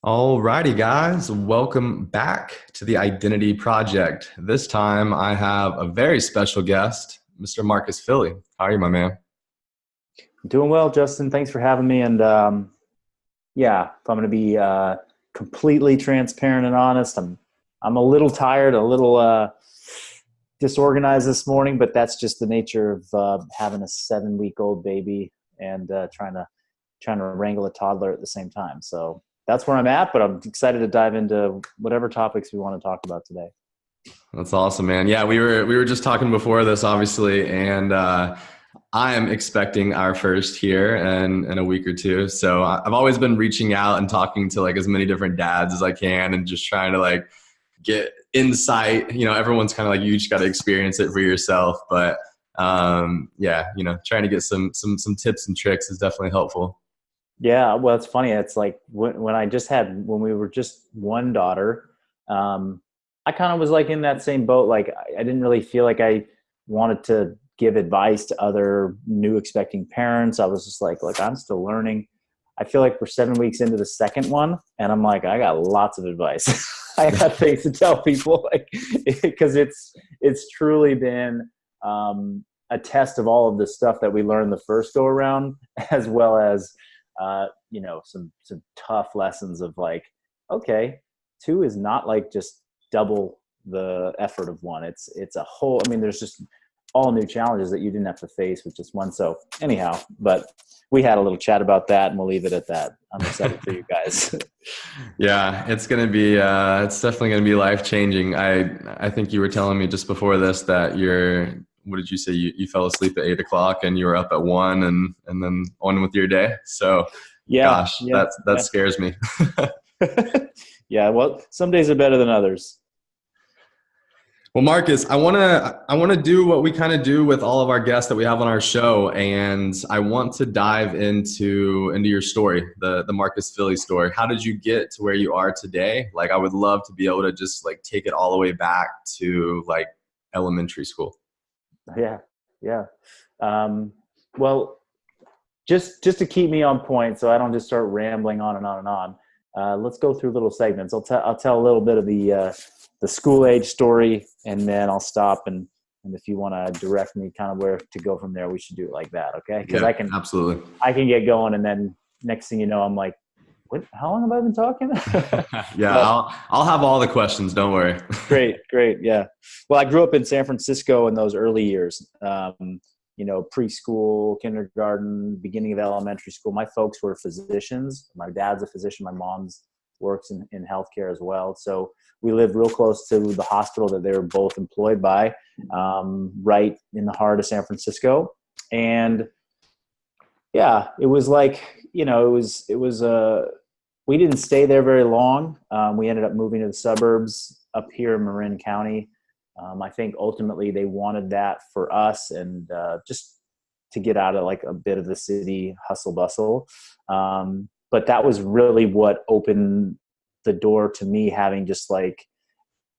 Alrighty, guys, welcome back to the Identity Project. This time I have a very special guest, Mr. Marcus Philly. How are you, my man? Doing well, Justin. Thanks for having me. And yeah, if I'm going to be completely transparent and honest, I'm a little tired, a little disorganized this morning, but that's just the nature of having a 7-week-old baby and trying to wrangle a toddler at the same time. So that's where I'm at, but I'm excited to dive into whatever topics we want to talk about today. That's awesome, man. Yeah, we were just talking before this, obviously, and I am expecting our first here in a week or two. So I've always been reaching out and talking to like as many different dads as I can, and just trying to like get insight. You know, everyone's kind of like, you just got to experience it for yourself. But yeah, trying to get some tips and tricks is definitely helpful. Yeah, well, it's funny. It's like when we were just one daughter, I kind of was like in that same boat. Like I didn't really feel like I wanted to give advice to other new expecting parents. I was just like, look, I'm still learning. I feel like we're 7 weeks into the second one, and I'm like, I got lots of advice. I got things to tell people, like, because it's truly been a test of all of the stuff that we learned the first go around, as well as some tough lessons of like, okay, two is not like just double the effort of one. It's a whole, I mean, there's just all new challenges that you didn't have to face with just one. So anyhow, but we had a little chat about that, and we'll leave it at that. I'm excited for you guys. Yeah, it's definitely gonna be life changing. I think you were telling me just before this that what did you say? You fell asleep at 8 o'clock and you were up at 1 and then on with your day. So Yeah. gosh, Yeah. that scares me. Yeah. Well, some days are better than others. Well, Marcus, I wanna do what we kind of do with all of our guests that we have on our show, and I want to dive into your story, the Marcus Philly story. How did you get to where you are today? Like, I would love to be able to just like take it all the way back to like elementary school. Yeah. Yeah. Well, just to keep me on point, so I don't just start rambling on and on and on. Let's go through little segments. I'll tell a little bit of the school age story, and then I'll stop and if you want to direct me kind of where to go from there, we should do it like that, okay? Because Yeah, absolutely. I can get going, and then next thing you know, I'm like, what? How long have I been talking? Yeah, But I'll have all the questions. Don't worry. great, yeah. Well, I grew up in San Francisco in those early years. Preschool, kindergarten, beginning of elementary school. My folks were physicians. My dad's a physician. My mom's works in healthcare as well. So we lived real close to the hospital that they were both employed by, right in the heart of San Francisco. And yeah, it was like, we didn't stay there very long. We ended up moving to the suburbs up here in Marin County. I think ultimately they wanted that for us, and just to get out of like a bit of the city hustle bustle. But that was really what opened the door to me having just like,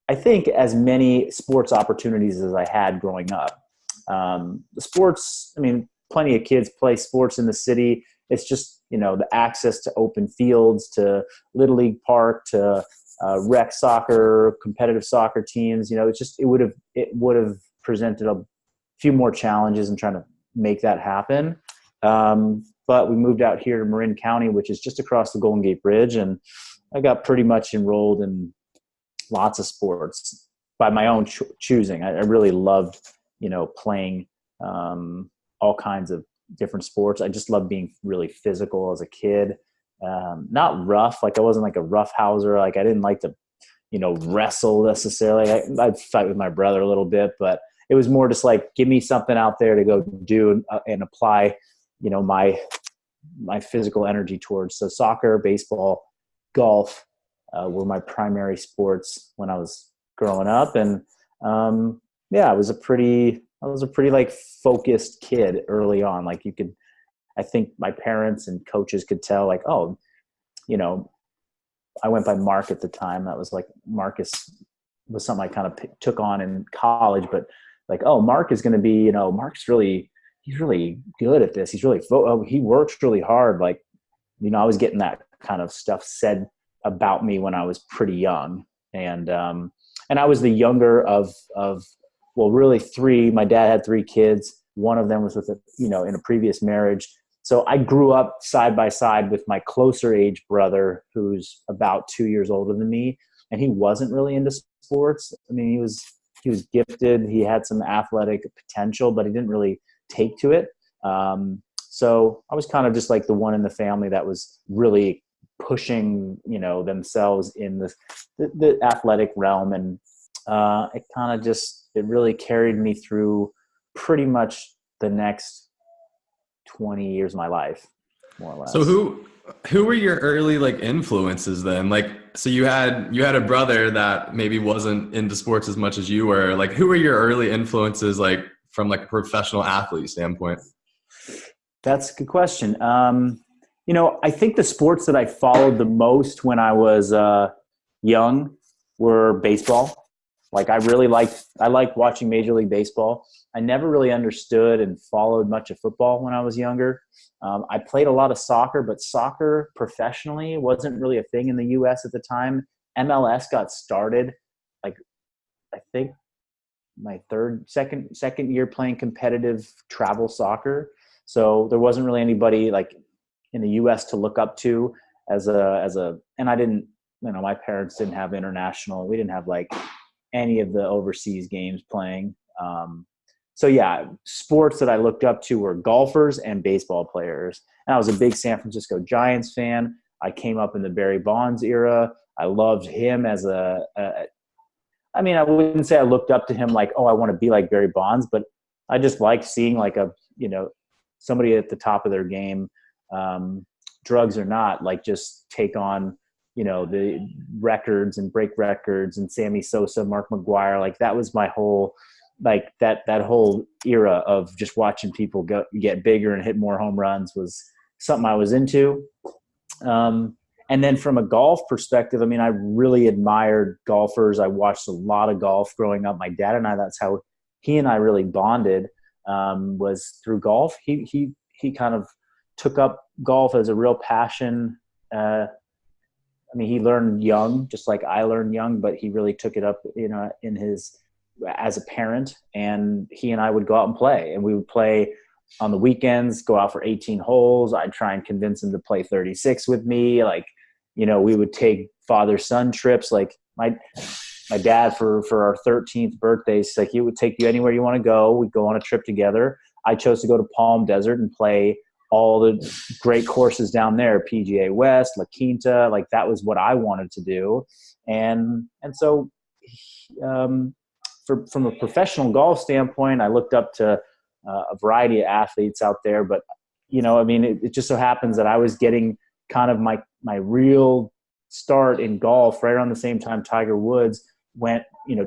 I think, as many sports opportunities as I had growing up. The sports, I mean, plenty of kids play sports in the city. It's just, the access to open fields, to Little League Park, to rec soccer, competitive soccer teams. It would have presented a few more challenges in trying to make that happen. But we moved out here to Marin County, which is just across the Golden Gate Bridge, and I got pretty much enrolled in lots of sports by my own choosing. I really loved, playing all kinds of different sports. I just loved being really physical as a kid. Not rough. Like I wasn't like a rough houser. Like I didn't like to, wrestle necessarily. I'd fight with my brother a little bit, but it was more just like, give me something out there to go do and apply, my physical energy towards. So soccer, baseball, golf were my primary sports when I was growing up. And I was a pretty like focused kid early on. Like I think my parents and coaches could tell like, oh, I went by Mark at the time. That was like, Marcus was something I kind of took on in college, but like, oh, Mark is going to be, he's really good at this. He's really, he works really hard. Like, I was getting that kind of stuff said about me when I was pretty young. And I was the younger of, well, really three. My dad had three kids. One of them was with in a previous marriage. So I grew up side by side with my closer age brother, who's about 2 years older than me. And he wasn't really into sports. I mean, he was gifted. He had some athletic potential, but he didn't really take to it. So I was kind of just like the one in the family that was really pushing, themselves in the athletic realm. And it really carried me through pretty much the next 20 years of my life, more or less. So who were your early like influences then? Like, so you had a brother that maybe wasn't into sports as much as you were. Like, who were your early influences, like from like a professional athlete standpoint? That's a good question. I think the sports that I followed the most when I was young were baseball. Like I liked watching Major League Baseball. I never really understood and followed much of football when I was younger. I played a lot of soccer, but soccer professionally wasn't really a thing in the U.S. at the time. MLS got started, like I think my second year playing competitive travel soccer. So there wasn't really anybody like in the U.S. to look up to as a, and I didn't, my parents didn't have international. We didn't have like any of the overseas games playing. So yeah, sports that I looked up to were golfers and baseball players. And I was a big San Francisco Giants fan. I came up in the Barry Bonds era. I loved him as I wouldn't say I looked up to him like, oh, I want to be like Barry Bonds, but I just liked seeing like somebody at the top of their game, drugs or not, like just take on, the records and break records, and Sammy Sosa, Mark McGwire. Like that was my whole, like that whole era of just watching people get bigger and hit more home runs was something I was into. And then from a golf perspective, I mean, I really admired golfers. I watched a lot of golf growing up. My dad and I, that's how he and I really bonded, was through golf. He kind of took up golf as a real passion. He learned young, just like I learned young, but he really took it up, as a parent. And he and I would go out and play, and we would play on the weekends, go out for 18 holes. I'd try and convince him to play 36 with me. Like, we would take father-son trips. Like my dad for our 13th birthdays, like he would take you anywhere you want to go. We'd go on a trip together. I chose to go to Palm Desert and play all the great courses down there, PGA West, La Quinta. Like that was what I wanted to do. And so from a professional golf standpoint, I looked up to a variety of athletes out there, but it just so happens that I was getting kind of my real start in golf right around the same time Tiger Woods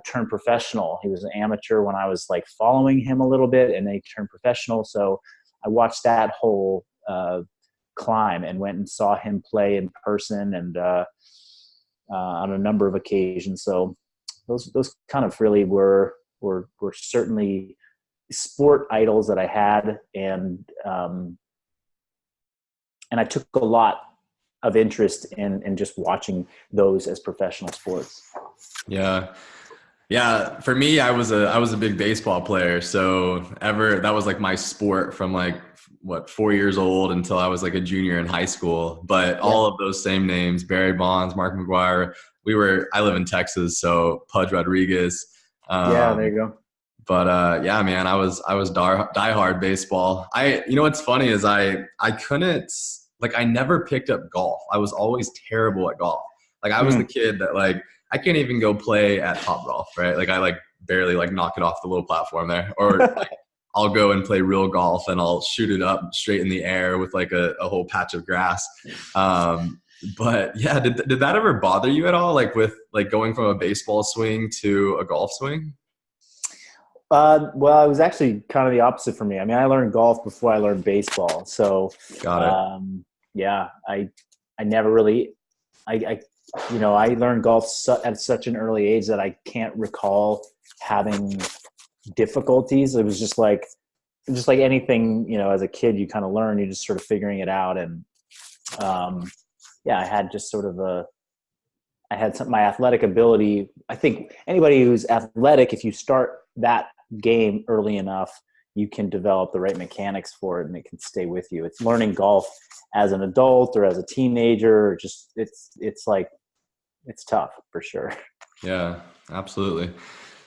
turned professional. He was an amateur when I was like following him a little bit, and then he turned professional. So I watched that whole climb and went and saw him play in person and on a number of occasions. So those kind of really were certainly sport idols that I had, and I took a lot of interest in just watching those as professional sports. Yeah. For me, I was a big baseball player. So that was like my sport from like 4 years old until I was like a junior in high school. But all of those same names, Barry Bonds, Mark McGwire, I live in Texas, so Pudge Rodriguez. There you go. But man, I was diehard baseball. What's funny is I couldn't, like, I never picked up golf. I was always terrible at golf. Like I was the kid that like, I can't even go play at Topgolf, right? Like I like barely like knock it off the little platform there, or like, I'll go and play real golf and I'll shoot it up straight in the air with like a whole patch of grass. But yeah, did that ever bother you at all? Like with like going from a baseball swing to a golf swing? Well, it was actually kind of the opposite for me. I mean, I learned golf before I learned baseball. So, Got it. I never really, I learned golf at such an early age that I can't recall having difficulties. It was just like anything, as a kid, you kind of learn, you're just sort of figuring it out. And, I had just sort of I had my athletic ability. I think anybody who's athletic, if you start that game early enough, you can develop the right mechanics for it and it can stay with you. It's learning golf as an adult or as a teenager, or just it's tough for sure. Yeah, absolutely.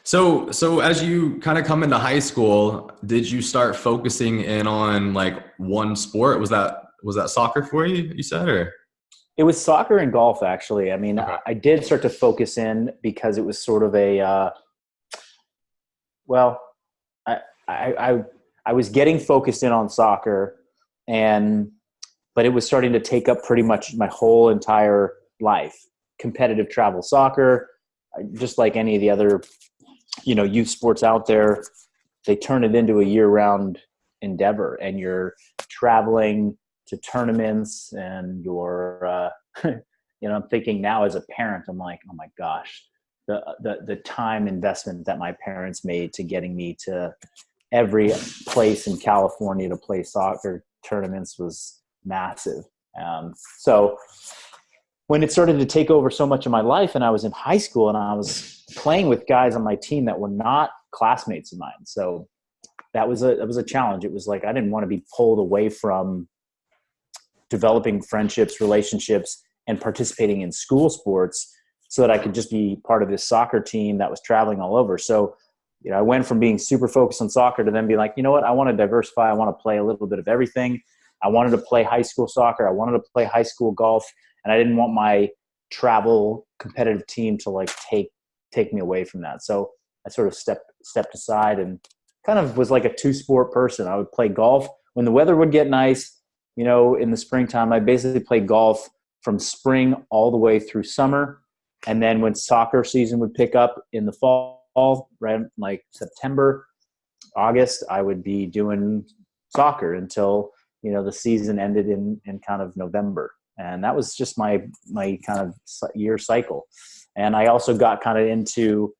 So as you kind of come into high school, did you start focusing in on like one sport? Was that soccer for you, you said, or? It was soccer and golf, actually. I mean, Okay. I did start to focus in because it was sort of well, I, I, I was getting focused in on soccer, but it was starting to take up pretty much my whole entire life. Competitive travel soccer, just like any of the other, youth sports out there, they turn it into a year-round endeavor, and you're traveling to tournaments, and you're, I'm thinking now as a parent, I'm like, oh my gosh, the time investment that my parents made to getting me to every place in California to play soccer tournaments was massive. So when it started to take over so much of my life, and I was in high school and I was playing with guys on my team that were not classmates of mine. So that was a challenge. It was like, I didn't want to be pulled away from developing friendships, relationships, and participating in school sports so that I could just be part of this soccer team that was traveling all over. So, I went from being super focused on soccer to then be like, you know what, I want to diversify. I want to play a little bit of everything. I wanted to play high school soccer. I wanted to play high school golf. And I didn't want my travel competitive team to like take me away from that. So I sort of stepped aside and kind of was like a two-sport person. I would play golf when the weather would get nice. In the springtime, I basically played golf from spring all the way through summer. And then when soccer season would pick up in the fall, right, like September, August, I would be doing soccer until, the season ended in kind of November. And that was just my kind of year cycle. And I also got kind of into,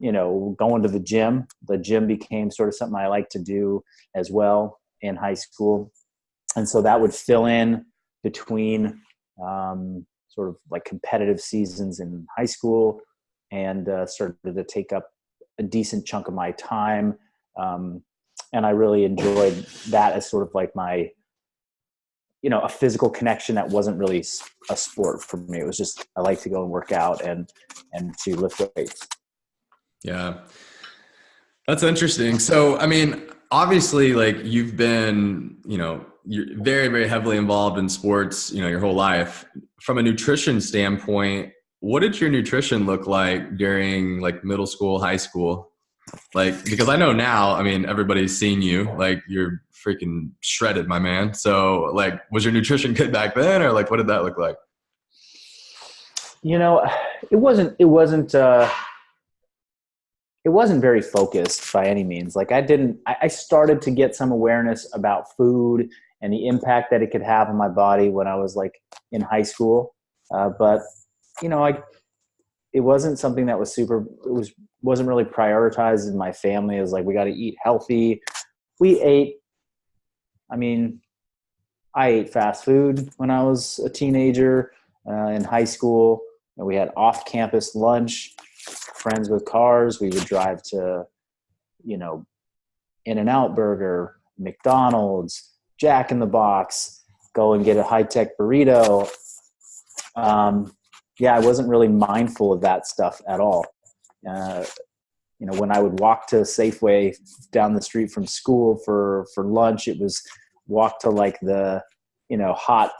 going to the gym. The gym became sort of something I like to do as well in high school. And so that would fill in between sort of like competitive seasons in high school, and started to take up a decent chunk of my time. And I really enjoyed that as sort of like my, a physical connection that wasn't really a sport for me. It was just, I like to go and work out and to lift weights. Yeah. That's interesting. So, I mean, obviously, like you've been, you're very, very heavily involved in sports, your whole life. From a nutrition standpoint, what did your nutrition look like during like middle school, high school? Like, because I know now, I mean, everybody's seen you, like you're freaking shredded, my man. So like, was your nutrition good back then, or like, what did that look like? It wasn't very focused by any means. Like I started to get some awareness about food and the impact that it could have on my body when I was like in high school. But it wasn't something that was wasn't really prioritized in my family. It was like, we got to eat healthy. I ate fast food when I was a teenager, in high school. And we had off-campus lunch, friends with cars. We would drive to, In-N-Out Burger, McDonald's, Jack in the Box, go and get a high-tech burrito. I wasn't really mindful of that stuff at all. When I would walk to Safeway down the street from school for lunch, it was walk to like the, hot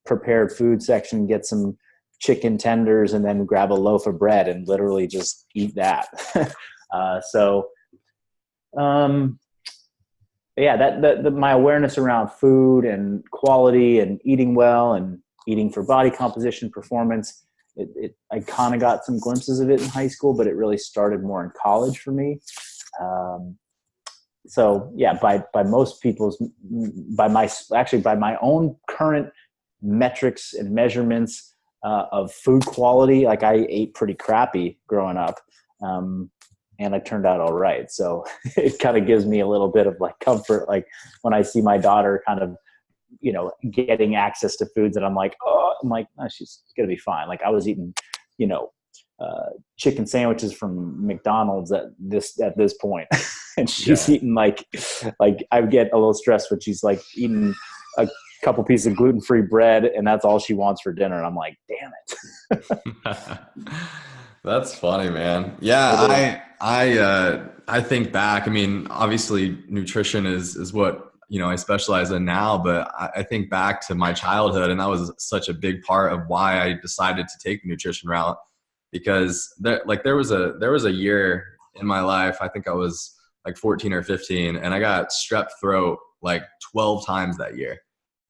prepared food section, get some chicken tenders, and then grab a loaf of bread and literally just eat that. My awareness around food and quality and eating well and eating for body composition, performance, I kind of got some glimpses of it in high school, but it really started more in college for me. By most people's, by my own current metrics and measurements of food quality, like I ate pretty crappy growing up, and I turned out all right. So it kind of gives me a little bit of like comfort, like when I see my daughter kind of, getting access to foods that I'm like, oh, she's gonna be fine. Like I was eating you know, chicken sandwiches from McDonald's at this point. And she's eating like I get a little stressed when she's like eating a couple pieces of gluten-free bread and that's all she wants for dinner. And I'm like, damn it. That's funny, man. Yeah. I think back, I mean, obviously nutrition is what, I specialize in now, but I think back to my childhood, and that was such a big part of why I decided to take the nutrition route, because there was a year in my life, I think I was like 14 or 15, and I got strep throat like 12 times that year.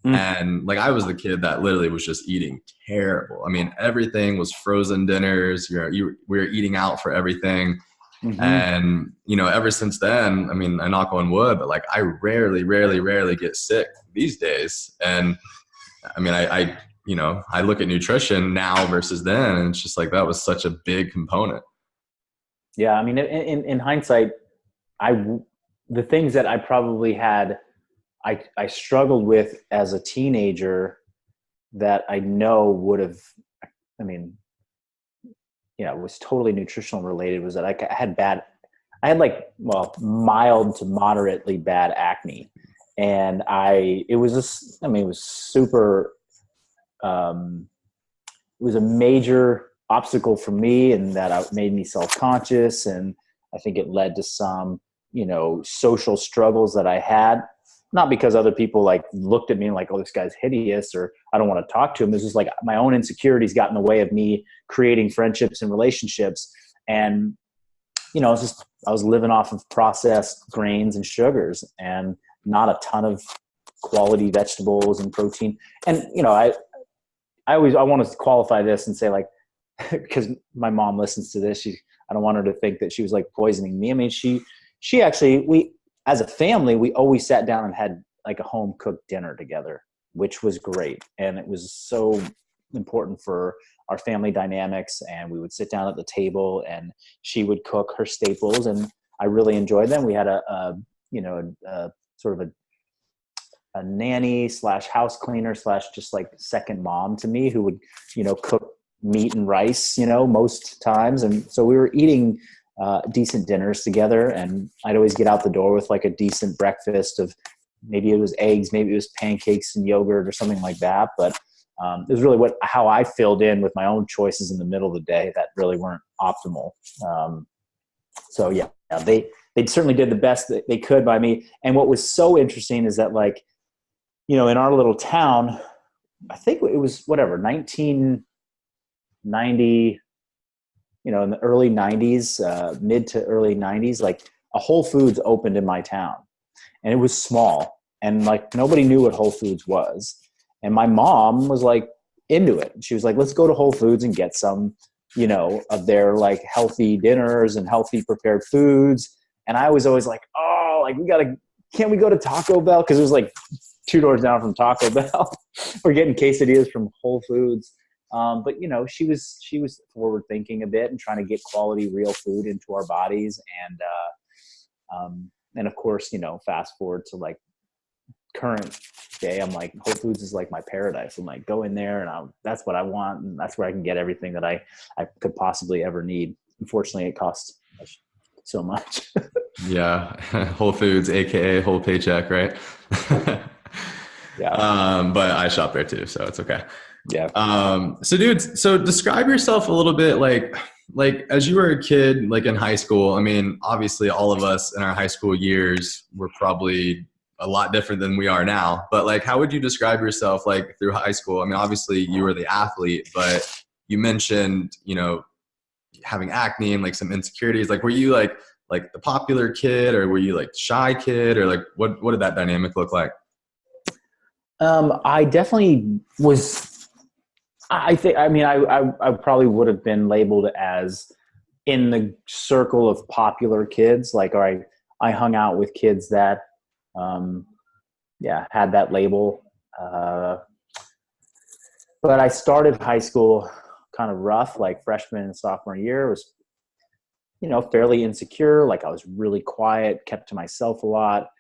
And like, I was the kid that literally was just eating terrible. I mean, everything was frozen dinners. We were eating out for everything. Mm-hmm. And, ever since then, I mean, I knock on wood, but like, I rarely get sick these days. And I mean, I look at nutrition now versus then, and it's just like, that was such a big component. Yeah. I mean, in hindsight, the things that I probably had, I struggled with as a teenager that I know would have, I mean, it was totally nutritional related, was that I had mild to moderately bad acne. And it was super, it was a major obstacle for me, and that made me self-conscious. And I think it led to some, social struggles that I had. Not because other people like looked at me like, oh, this guy's hideous, or I don't want to talk to him. It's just like my own insecurities got in the way of me creating friendships and relationships. And, I was living off of processed grains and sugars and not a ton of quality vegetables and protein. And, I want to qualify this and say, like, because my mom listens to this, I don't want her to think that she was like poisoning me. I mean, she actually, as a family, we always sat down and had like a home cooked dinner together, which was great. And it was so important for our family dynamics. And we would sit down at the table and she would cook her staples, and I really enjoyed them. We had a sort of a nanny / house cleaner / just like second mom to me, who would, cook meat and rice, most times. And so we were eating decent dinners together, and I'd always get out the door with like a decent breakfast of, maybe it was eggs, maybe it was pancakes and yogurt or something like that. But it was really how I filled in with my own choices in the middle of the day that really weren't optimal. So yeah, they certainly did the best that they could by me. And what was so interesting is that, like, in our little town, I think it was 1990, in the early 90s, mid to early 90s, like a Whole Foods opened in my town, and it was small, and like nobody knew what Whole Foods was. And my mom was like into it. She was like, let's go to Whole Foods and get some, of their like healthy dinners and healthy prepared foods. And I was always like, oh, like can't we go to Taco Bell? Cause it was like 2 doors down from Taco Bell. We're getting quesadillas from Whole Foods. But she was forward thinking a bit and trying to get quality, real food into our bodies. And of course, fast forward to like current day, I'm like, Whole Foods is like my paradise. I'm like, go in there and that's what I want. And that's where I can get everything that I could possibly ever need. Unfortunately, it costs so much. Yeah. Whole Foods, AKA whole paycheck, right? Yeah. But I shop there too, so it's okay. Yeah. So dude, so describe yourself a little bit, like as you were a kid, like in high school. I mean, obviously all of us in our high school years were probably a lot different than we are now, but like, how would you describe yourself like through high school? I mean, obviously you were the athlete, but you mentioned, having acne and like some insecurities. Like, were you like the popular kid, or were you like shy kid, or like what did that dynamic look like? I definitely was. I think, I mean, I probably would have been labeled as in the circle of popular kids. Like, or I hung out with kids that, had that label. But I started high school kind of rough, like freshman and sophomore year. Was, fairly insecure. Like, I was really quiet, kept to myself a lot.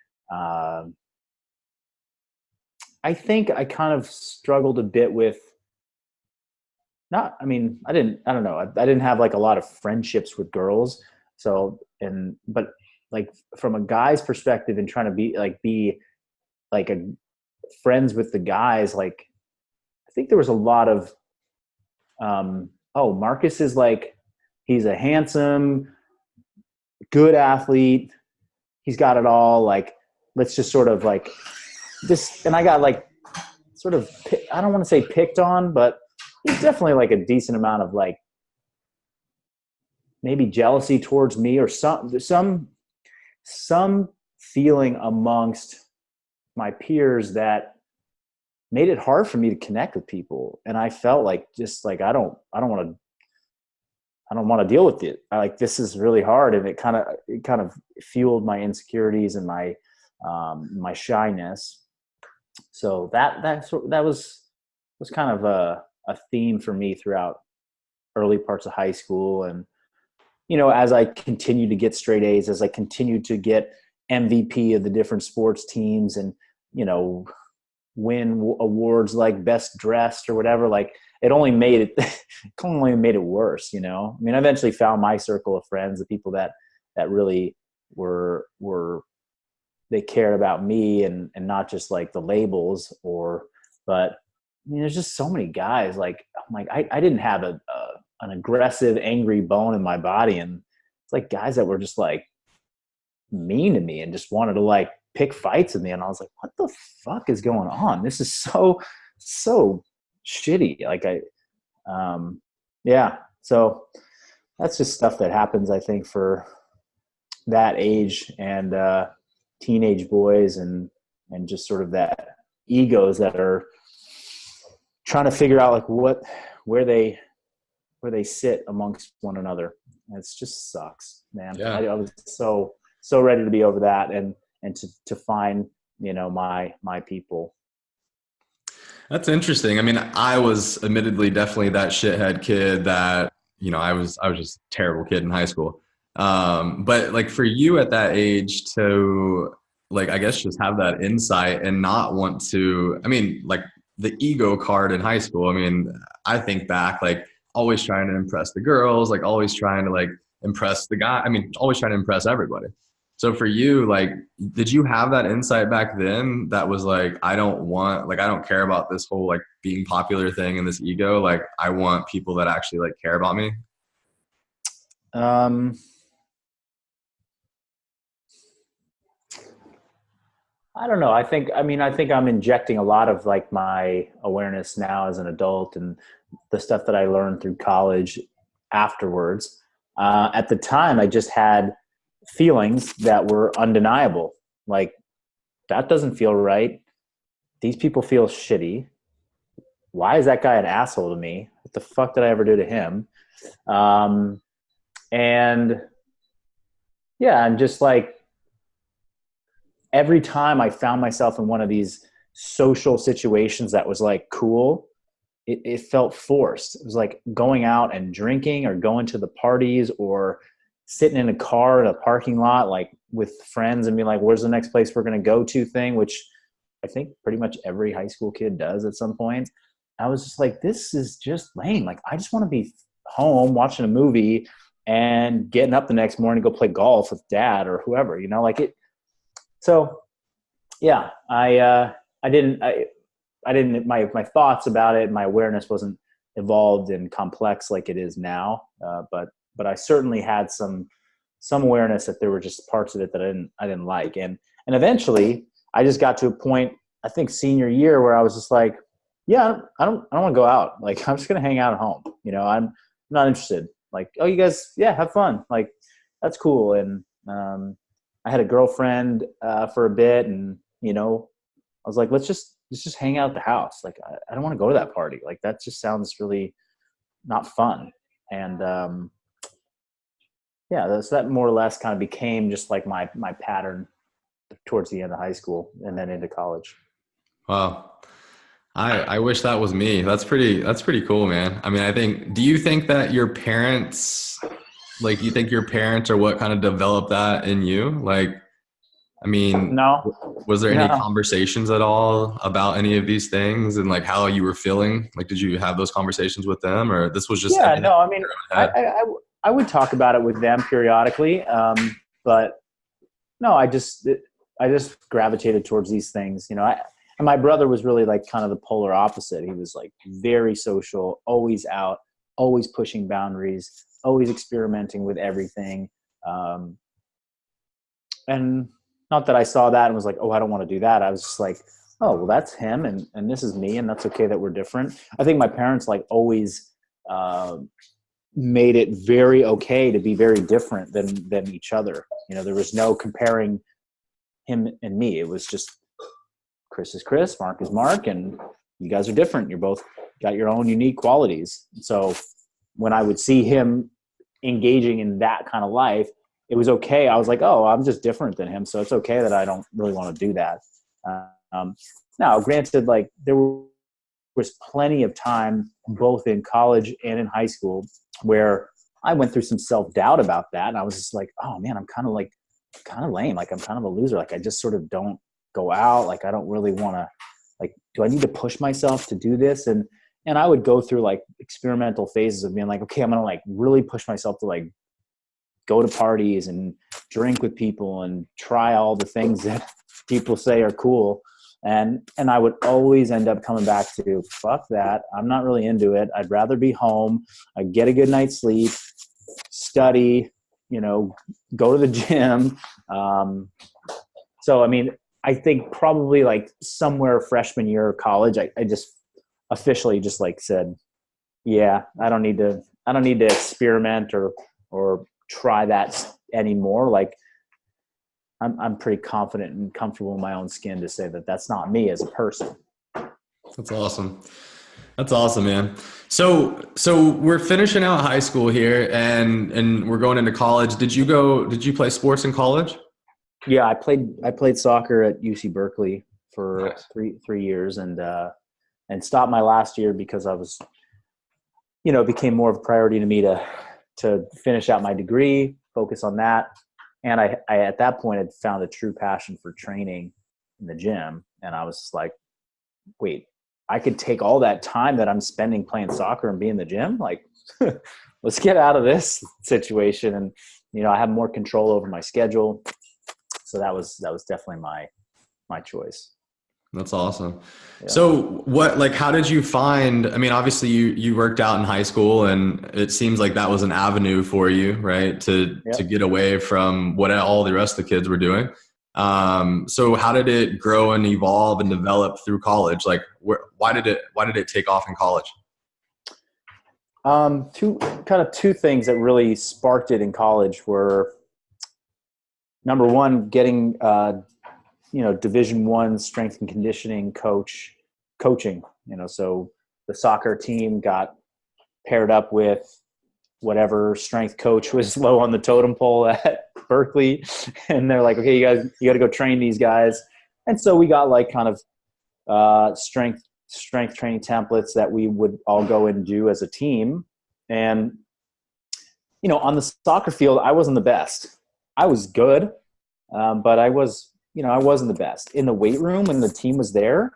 I think I kind of struggled a bit with not, I mean, I don't know. I didn't have like a lot of friendships with girls. So, but like from a guy's perspective and trying to be like a friends with the guys, like, I think there was a lot of, oh, Marcus is like, he's a handsome, good athlete. He's got it all. Like, let's just sort of like this. And I got like, sort of, I don't want to say picked on, but it's definitely like a decent amount of like maybe jealousy towards me or some feeling amongst my peers that made it hard for me to connect with people. And I felt like, just like, I don't want to deal with it. Like, this is really hard. And it kind of fueled my insecurities and my shyness. So that was kind of a theme for me throughout early parts of high school. And, as I continued to get straight A's, as I continued to get MVP of the different sports teams and, win awards like best dressed or whatever, like it only made it worse. I mean, I eventually found my circle of friends, the people that really were they cared about me and not just like the labels but I mean, there's just so many guys like, I'm like, I didn't have an aggressive, angry bone in my body. And it's like guys that were just like mean to me and just wanted to like pick fights with me. And I was like, what the fuck is going on? This is so shitty. Like yeah. So that's just stuff that happens, I think, for that age and teenage boys and just sort of that egos that are trying to figure out like where they sit amongst one another. And it's just sucks, man. Yeah. I was so ready to be over that and to find, my people. That's interesting. I mean, I was admittedly definitely that shithead kid that, I was just a terrible kid in high school. But like for you at that age to like, I guess just have that insight and not want to, I mean, like the ego card in high school. I mean, I think back, like always trying to impress the girls, like always trying to like impress the guy. I mean, always trying to impress everybody. So for you, like, did you have that insight back then that was like, I don't care about this whole like being popular thing and this ego. Like I want people that actually like care about me. I don't know. I think I'm injecting a lot of like my awareness now as an adult and the stuff that I learned through college afterwards. At the time, I just had feelings that were undeniable. Like, that doesn't feel right. These people feel shitty. Why is that guy an asshole to me? What the fuck did I ever do to him? And yeah, I'm just like, every time I found myself in one of these social situations that was like cool, it felt forced. It was like going out and drinking or going to the parties or sitting in a car in a parking lot, like with friends and being like, where's the next place we're going to go to thing, which I think pretty much every high school kid does at some point. I was just like, this is just lame. Like, I just want to be home watching a movie and getting up the next morning to go play golf with dad or whoever, like it. So yeah, I didn't, my thoughts about it, my awareness wasn't evolved and complex like it is now. But I certainly had some awareness that there were just parts of it that I didn't like. And eventually I just got to a point, I think senior year, where I was just like, yeah, I don't want to go out. Like, I'm just going to hang out at home. I'm not interested. Like, oh, you guys, yeah, have fun. Like, that's cool. And, I had a girlfriend for a bit, and I was like, let's just hang out at the house. Like, I don't want to go to that party. Like, that just sounds really not fun. And yeah, so that more or less kind of became just like my pattern towards the end of high school and then into college. Wow. I wish that was me. That's pretty cool, man. I mean, do you think that your parents, like, you think your parents are what kind of developed that in you? Like, I mean, No, was there any no. conversations at all about any of these things and like how you were feeling? Like, did you have those conversations with them, or this was just Yeah, everything no. I in mean, your own I, head? I, I I would talk about it with them periodically, but no, I just gravitated towards these things. And my brother was really like kind of the polar opposite. He was like very social, always out, always pushing boundaries, always experimenting with everything. Um, and not that I saw that and was like, oh, I don't want to do that. I was just like, oh, well, that's him, and this is me, and that's okay that we're different. I think my parents like always uh, made it very okay to be very different than each other. There was no comparing him and me. It was just Chris is Chris, Mark is Mark, and you guys are different. You're both got your own unique qualities. So when I would see him engaging in that kind of life, it was okay. I was like, oh, I'm just different than him, so it's okay that I don't really want to do that. Um, Now, granted, like there was plenty of time, both in college and in high school, where I went through some self-doubt about that, and I was just like, oh man, I'm kind of lame. Like I'm kind of a loser. Like I just sort of don't go out. Like I don't really want to. Like, do I need to push myself to do this? And I would go through like experimental phases of being like, okay, I'm gonna like really push myself to like go to parties and drink with people and try all the things that people say are cool. And I would always end up coming back to fuck that. I'm not really into it. I'd rather be home. I'd get a good night's sleep, study, go to the gym. So, I mean, I think probably like somewhere freshman year of college, I just officially just like said, yeah, I don't need to experiment or try that anymore. Like I'm pretty confident and comfortable in my own skin to say that that's not me as a person. That's awesome. That's awesome, man. So we're finishing out high school here and we're going into college. Did you play sports in college? Yeah, I played soccer at UC Berkeley for Nice. three years and stopped my last year because I was, it became more of a priority to me to finish out my degree, focus on that. And I at that point had found a true passion for training in the gym. And I was just like, wait, I could take all that time that I'm spending playing soccer and be in the gym. Like, let's get out of this situation. And, I have more control over my schedule. So that was definitely my choice. That's awesome. Yeah. So how did you find, I mean, obviously you worked out in high school and it seems like that was an avenue for you, right? To Yep. get away from what all the rest of the kids were doing. So how did it grow and evolve and develop through college? Like why did it take off in college? Two things that really sparked it in college were number one, getting Division I strength and conditioning coaching. So the soccer team got paired up with whatever strength coach was low on the totem pole at Berkeley, and they're like, okay, you got to go train these guys. And so we got like kind of strength training templates that we would all go and do as a team. And on the soccer field, I wasn't the best. I was good, but I wasn't the best. In the weight room, when the team was there,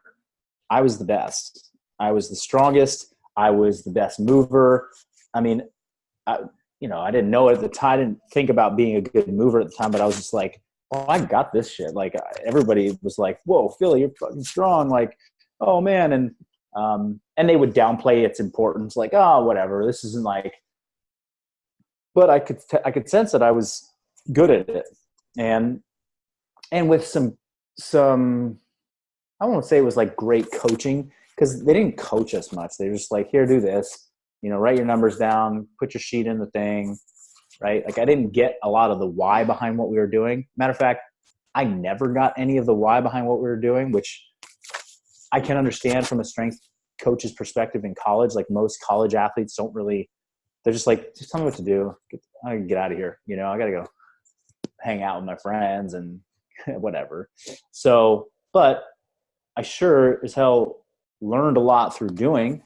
I was the best. I was the strongest. I was the best mover. I mean, I didn't know it at the time. I didn't think about being a good mover at the time, but I was just like, oh, I got this shit. Like everybody was like, whoa, Philly, you're fucking strong. Like, oh man. And they would downplay its importance. Like, oh, whatever. This isn't like, but I could sense that I was good at it. And with some, I won't say it was like great coaching because they didn't coach us much. They were just like, here, do this, write your numbers down, put your sheet in the thing, right? Like I didn't get a lot of the why behind what we were doing. Matter of fact, I never got any of the why behind what we were doing, which I can understand from a strength coach's perspective in college. Like most college athletes don't really, they're just like, just tell me what to do. I can get out of here. I got to go hang out with my friends and whatever. So, but I sure as hell learned a lot through doing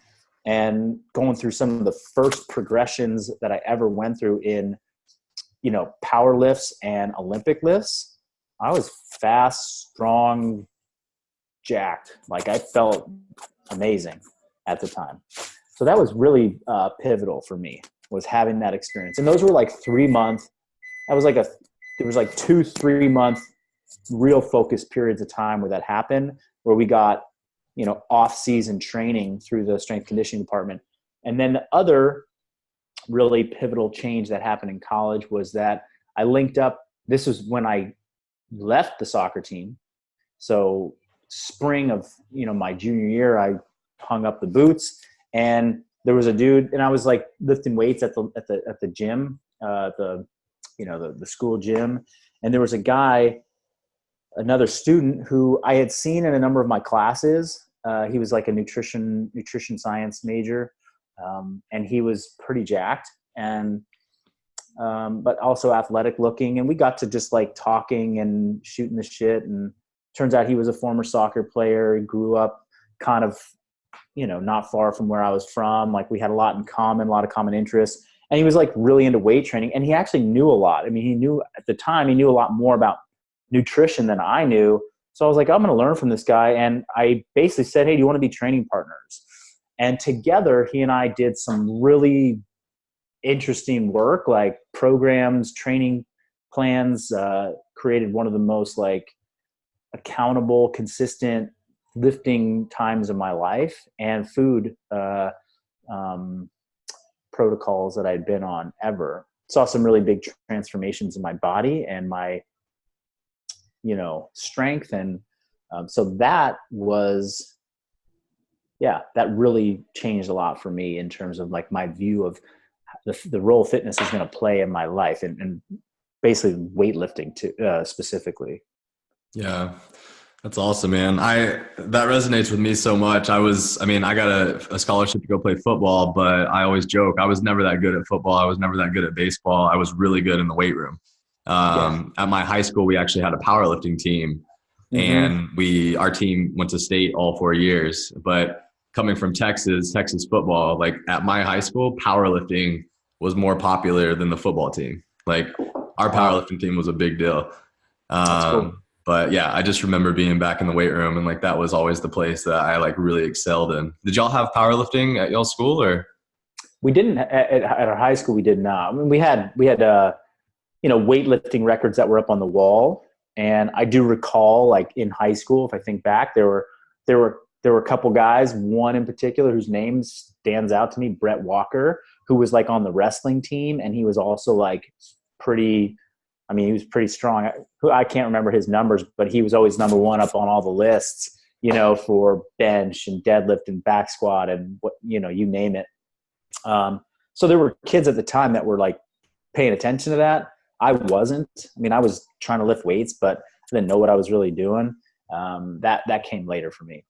and going through some of the first progressions that I ever went through in, power lifts and Olympic lifts. I was fast, strong, jacked. Like I felt amazing at the time. So that was really pivotal for me, was having that experience. And those were like 3 months. That was like there was like 2-3 month real focused periods of time where that happened, where we got, off season training through the strength conditioning department. And then the other really pivotal change that happened in college was that I linked up. This was when I left the soccer team. So spring of, my junior year, I hung up the boots, and there was a dude, and I was like lifting weights at the gym, the school gym. And there was a guy, another student who I had seen in a number of my classes. He was like a nutrition science major. And he was pretty jacked and, but also athletic looking. And we got to just like talking and shooting the shit. And turns out he was a former soccer player. He grew up kind of, not far from where I was from. Like we had a lot in common, a lot of common interests. And he was like really into weight training, and he actually knew a lot. I mean, he knew a lot more about nutrition than I knew. So I was like, I'm going to learn from this guy. And I basically said, hey, do you want to be training partners? And together, he and I did some really interesting work, like programs, training plans, created one of the most like accountable, consistent lifting times of my life, and food protocols that I'd been on ever. Saw some really big transformations in my body and my, strength. And so that was, that really changed a lot for me in terms of like my view of the role fitness is going to play in my life, and basically weightlifting too, specifically. Yeah. That's awesome, man. That resonates with me so much. I got a scholarship to go play football, but I always joke I was never that good at football. I was never that good at baseball. I was really good in the weight room. At my high school, we actually had a powerlifting team, and our team went to state all 4 years. But coming from Texas football, like at my high school, powerlifting was more popular than the football team. Like our powerlifting team was a big deal. That's cool. But yeah, I just remember being back in the weight room, and like that was always the place that I like really excelled in. Did y'all have powerlifting at y'all school, or? We didn't at our high school. We did not. I mean, we had weightlifting records that were up on the wall, and I do recall like in high school, if I think back, there were a couple guys, one in particular whose name stands out to me, Brett Walker, who was like on the wrestling team, and he was also like pretty. I mean, he was pretty strong. I can't remember his numbers, but he was always number one up on all the lists, for bench and deadlift and back squat and what, you name it. So there were kids at the time that were like paying attention to that. I wasn't. I mean, I was trying to lift weights, but I didn't know what I was really doing. That came later for me.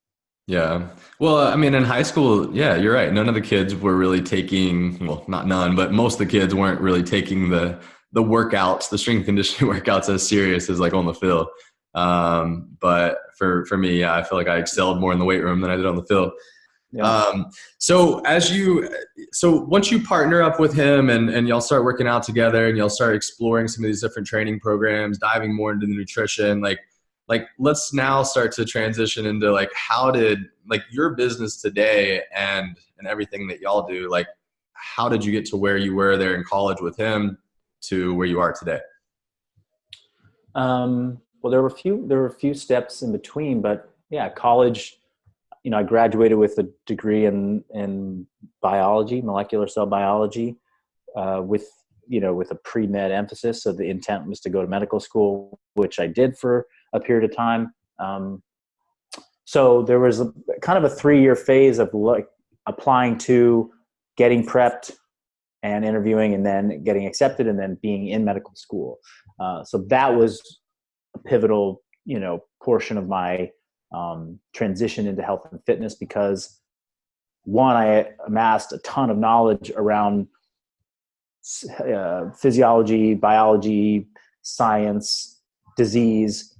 Yeah. Well, I mean, in high school, yeah, you're right. None of the kids were really taking, well, not none, but most of the kids weren't really taking the workouts, the strength conditioning workouts as serious as like on the field. But for me, yeah, I feel like I excelled more in the weight room than I did on the field. Yeah. So once you partner up with him and y'all start working out together and y'all start exploring some of these different training programs, diving more into the nutrition, like let's now start to transition into like, how did like your business today and everything that y'all do, like how did you get to where you were there in college with him to where you are today? Well, there were a few steps in between, but yeah, college, I graduated with a degree in biology, molecular cell biology, with a pre-med emphasis. So the intent was to go to medical school, which I did for a period of time. So there was kind of a 3-year phase of like applying to, getting prepped and interviewing, and then getting accepted, and then being in medical school. So that was a pivotal, portion of my transition into health and fitness, because one, I amassed a ton of knowledge around physiology, biology, science, disease,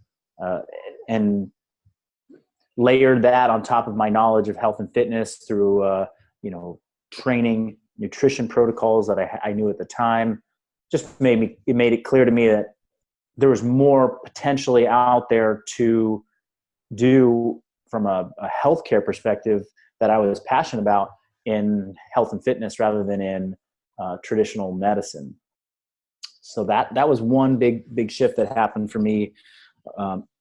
and layered that on top of my knowledge of health and fitness through, training, nutrition protocols that I knew at the time. Just made it clear to me that there was more potentially out there to do from a healthcare perspective that I was passionate about in health and fitness rather than in traditional medicine. So that was one big shift that happened for me.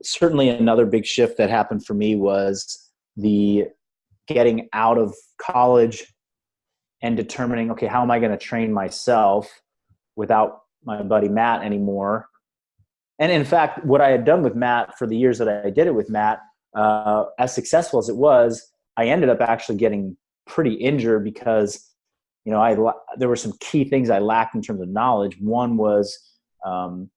Certainly another big shift that happened for me was the getting out of college and determining, okay, how am I going to train myself without my buddy Matt anymore? And in fact, what I had done with Matt for the years that I did it with Matt, as successful as it was, I ended up actually getting pretty injured because, you know, there were some key things I lacked in terms of knowledge. One was, you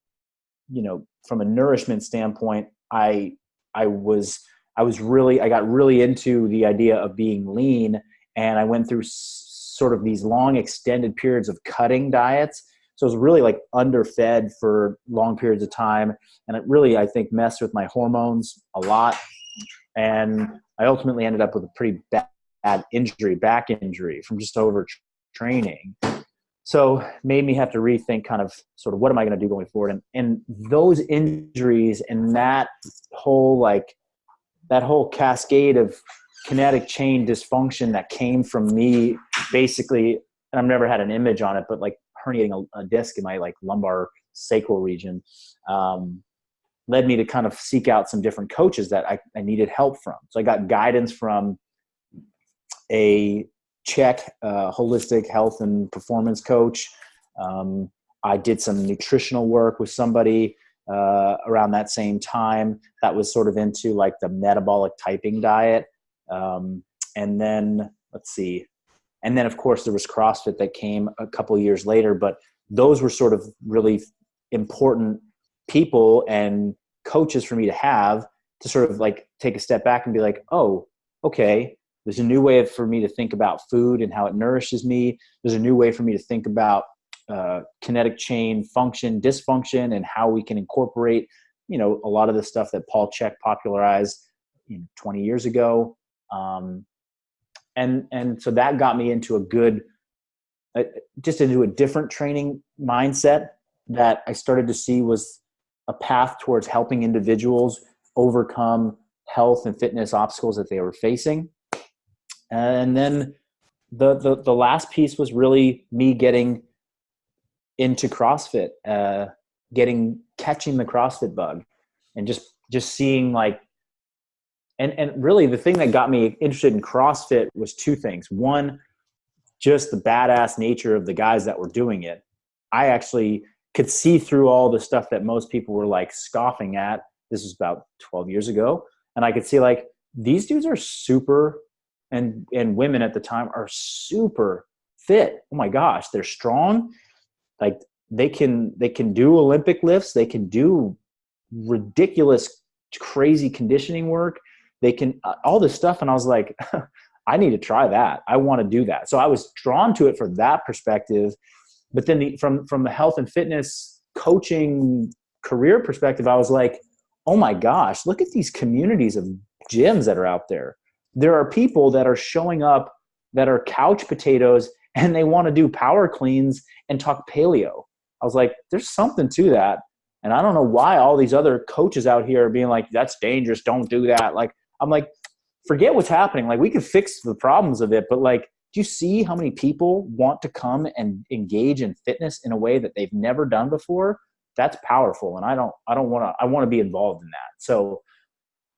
know, from a nourishment standpoint, I got really into the idea of being lean, and I went through sort of these long extended periods of cutting diets. So it was really like underfed for long periods of time. And it really, I think, messed with my hormones a lot. And I ultimately ended up with a pretty bad injury, back injury from just overtraining. So made me have to rethink kind of sort of what am I going to do going forward? And those injuries and that whole cascade of kinetic chain dysfunction that came from me basically, and I've never had an image on it, but like herniating a disc in my like lumbar sacral region, led me to kind of seek out some different coaches that I needed help from. So I got guidance from a Czech holistic health and performance coach. I did some nutritional work with somebody around that same time that was sort of into like the metabolic typing diet. And then let's see. And then of course there was CrossFit that came a couple of years later, but those were sort of really important people and coaches for me to have to sort of like take a step back and be like, oh, okay, there's a new way for me to think about food and how it nourishes me. There's a new way for me to think about kinetic chain function, dysfunction, and how we can incorporate, you know, a lot of the stuff that Paul Chek popularized 20 years ago. And so that got me into into a different training mindset that I started to see was a path towards helping individuals overcome health and fitness obstacles that they were facing. And then the last piece was really me getting into CrossFit, catching the CrossFit bug, and just seeing like, and really the thing that got me interested in CrossFit was two things. One, just the badass nature of the guys that were doing it. I actually could see through all the stuff that most people were like scoffing at. This was about 12 years ago. And I could see like, these dudes are super, and women at the time are super fit. Oh my gosh, they're strong. Like they can do Olympic lifts. They can do ridiculous, crazy conditioning work. They can all this stuff. And I was like, I need to try that. I want to do that. So I was drawn to it from that perspective. But then from the health and fitness coaching career perspective, I was like, oh my gosh, look at these communities of gyms that are out there. There are people that are showing up that are couch potatoes and they want to do power cleans and talk paleo. I was like, there's something to that. And I don't know why all these other coaches out here are being like, that's dangerous. Don't do that. Like, I'm like, forget what's happening. Like we can fix the problems of it, but like, do you see how many people want to come and engage in fitness in a way that they've never done before? That's powerful. And I want to be involved in that. So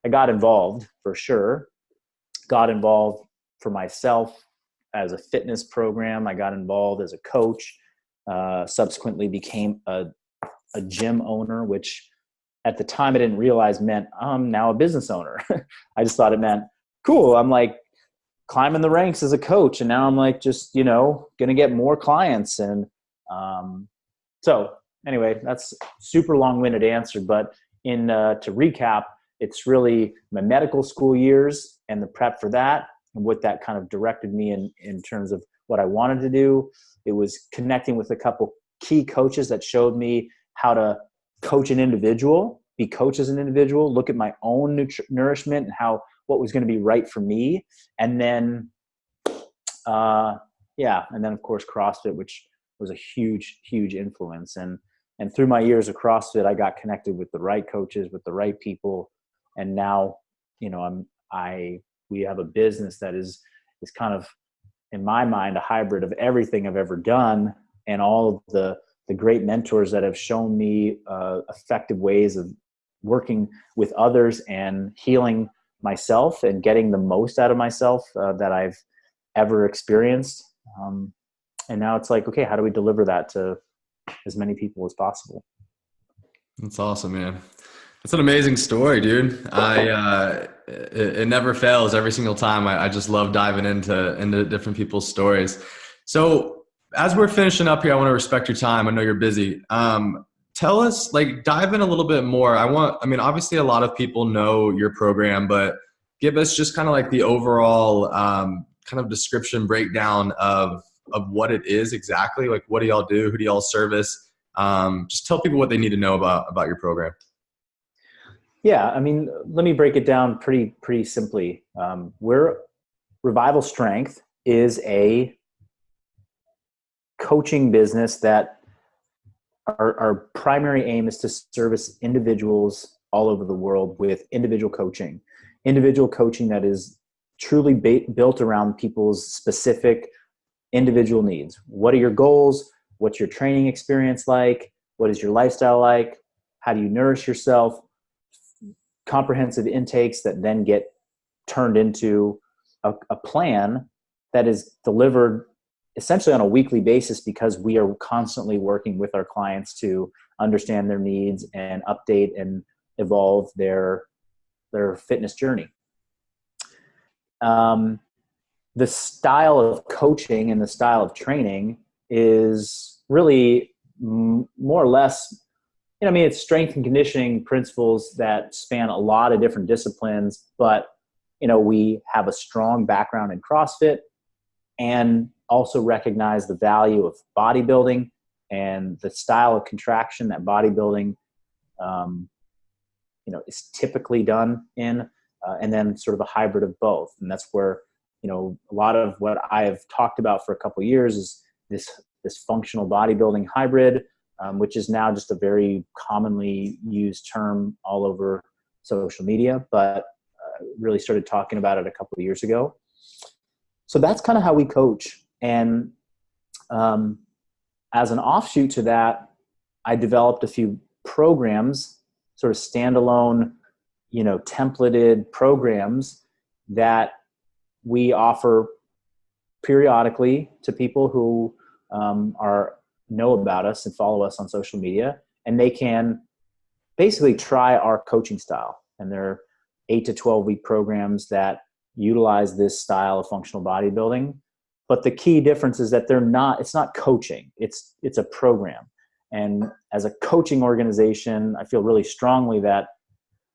I got involved for sure. Got involved for myself as a fitness program. I got involved as a coach, subsequently became a gym owner, which at the time I didn't realize meant I'm now a business owner. I just thought it meant, cool, I'm like climbing the ranks as a coach. And now I'm like, just, going to get more clients. And so anyway, that's super long-winded answer, but to recap, it's really my medical school years and the prep for that and what that kind of directed me in terms of what I wanted to do. It was connecting with a couple key coaches that showed me how to coach an individual, be coached as an individual, look at my own nourishment and what was going to be right for me. And then, and then of course CrossFit, which was a huge, huge influence. And And through my years of CrossFit, I got connected with the right coaches, with the right people. And now, we have a business that is kind of, in my mind, a hybrid of everything I've ever done and all of the great mentors that have shown me effective ways of working with others and healing myself and getting the most out of myself that I've ever experienced. And now it's like, okay, how do we deliver that to as many people as possible? That's awesome, man. That's an amazing story, dude. It never fails every single time. I just love diving into different people's stories. So as we're finishing up here, I want to respect your time. I know you're busy. Tell us, like, dive in a little bit more. Obviously a lot of people know your program, but give us just kind of like the overall kind of description breakdown of what it is exactly. Like, what do y'all do? Who do y'all service? Just tell people what they need to know about your program. Yeah, let me break it down pretty simply. Revival Strength is a coaching business that our primary aim is to service individuals all over the world with individual coaching that is truly built around people's specific individual needs. What are your goals? What's your training experience like? What is your lifestyle like? How do you nourish yourself? Comprehensive intakes that then get turned into a plan that is delivered essentially on a weekly basis, because we are constantly working with our clients to understand their needs and update and evolve their fitness journey. The style of coaching and the style of training is really more or less, it's strength and conditioning principles that span a lot of different disciplines, but, we have a strong background in CrossFit and also recognize the value of bodybuilding and the style of contraction that bodybuilding, is typically done in, and then sort of a hybrid of both. And that's where, a lot of what I have talked about for a couple of years is this functional bodybuilding hybrid, which is now just a very commonly used term all over social media, but really started talking about it a couple of years ago. So that's kind of how we coach. And as an offshoot to that, I developed a few programs, sort of standalone, templated programs that we offer periodically to people who know about us and follow us on social media, and they can basically try our coaching style. And they're 8 to 12 week programs that utilize this style of functional bodybuilding. But the key difference is that it's not coaching, it's a program. And as a coaching organization, I feel really strongly that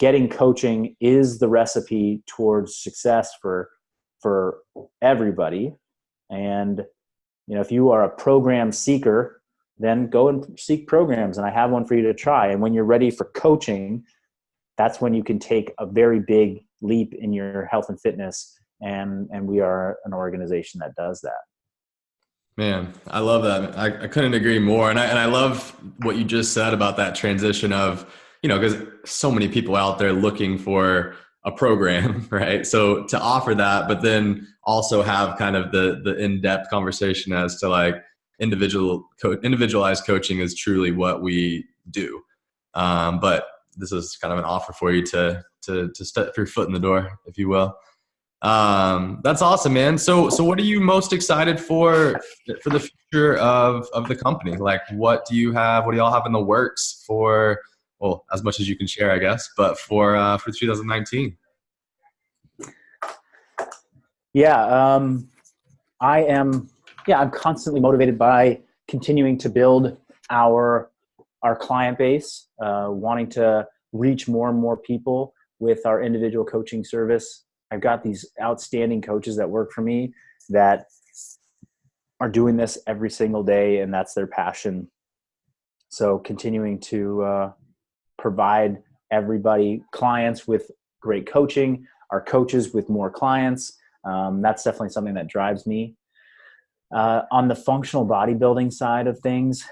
getting coaching is the recipe towards success for everybody. And if you are a program seeker, then go and seek programs, and I have one for you to try. And when you're ready for coaching, that's when you can take a very big leap in your health and fitness. And we are an organization that does that. Man, I love that. I couldn't agree more. And I love what you just said about that transition of, because so many people out there looking for a program, right? So to offer that, but then also have kind of the in-depth conversation as to like individualized coaching is truly what we do. But this is kind of an offer for you to step your foot in the door, if you will. That's awesome, man. So what are you most excited for the future of the company? Like, what do y'all have in the works for, well, as much as you can share, I guess, but for 2019? Yeah. I'm constantly motivated by continuing to build our client base, wanting to reach more and more people with our individual coaching service. I've got these outstanding coaches that work for me that are doing this every single day, and that's their passion. So continuing to provide clients with great coaching, our coaches with more clients, that's definitely something that drives me. On the functional bodybuilding side of things,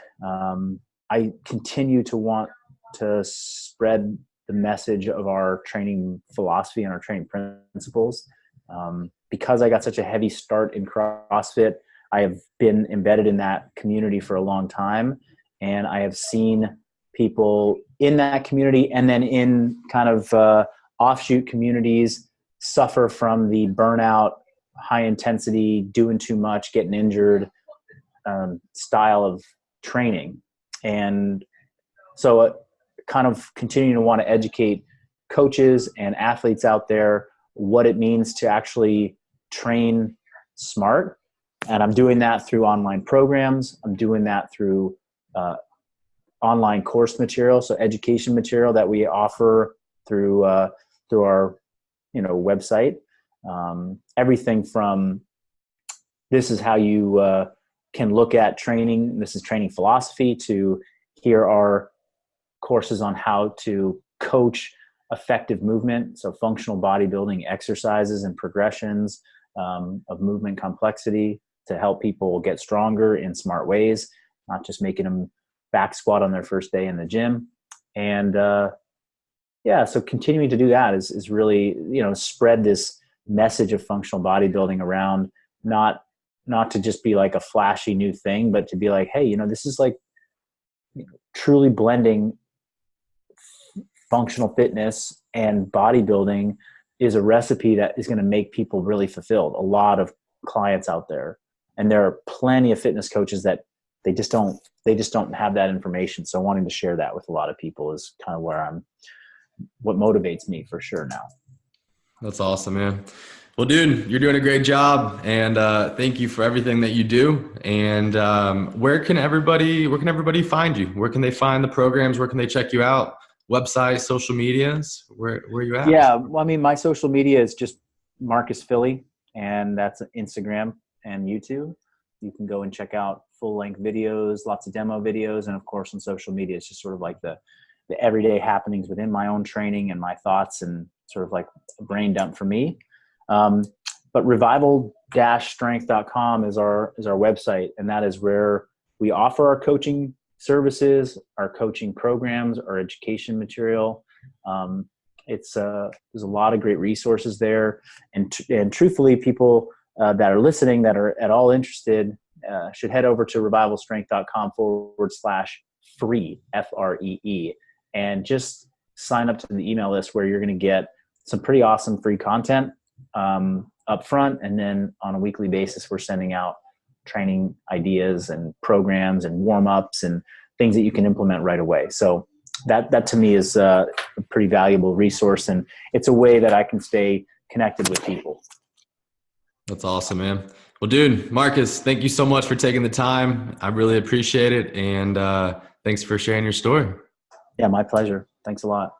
I continue to want to spread the message of our training philosophy and our training principles. Because I got such a heavy start in CrossFit, I have been embedded in that community for a long time. And I have seen people in that community and then in kind of offshoot communities suffer from the burnout, high intensity, doing too much, getting injured style of training. And so kind of continuing to want to educate coaches and athletes out there what it means to actually train smart. And I'm doing that through online programs. I'm doing that through online course material, so education material that we offer through our website. Everything from this is how you can look at training, this is training philosophy, to here are courses on how to coach effective movement, so functional bodybuilding exercises and progressions of movement complexity to help people get stronger in smart ways, not just making them back squat on their first day in the gym. And so continuing to do that is really, spread this message of functional bodybuilding around, not to just be like a flashy new thing, but to be like, hey, this is like truly blending functional fitness and bodybuilding is a recipe that is going to make people really fulfilled. A lot of clients out there, and there are plenty of fitness coaches that they just don't have that information. So wanting to share that with a lot of people is kind of what motivates me for sure now. That's awesome, man. Well, dude, you're doing a great job, and thank you for everything that you do. And where can everybody find you? Where can they find the programs? Where can they check you out? Website, social medias? Where are you at? Yeah, well, I mean, my social media is just Marcus Philly, and that's Instagram and YouTube. You can go and check out full-length videos, lots of demo videos, and of course on social media, it's just sort of like the everyday happenings within my own training and my thoughts, and sort of like a brain dump for me. But revival-strength.com is our website, and that is where we offer our coaching services, our coaching programs, our education material. There's a lot of great resources there, and truthfully, people that are listening that are at all interested should head over to revivalstrength.com/free, FREE, and just sign up to the email list where you're going to get some pretty awesome free content up front, and then on a weekly basis we're sending out training ideas and programs and warm-ups and things that you can implement right away. So that to me is a pretty valuable resource, and it's a way that I can stay connected with people. That's awesome, man. Well, dude, Marcus, thank you so much for taking the time. I really appreciate it, and thanks for sharing your story. Yeah, my pleasure. Thanks a lot.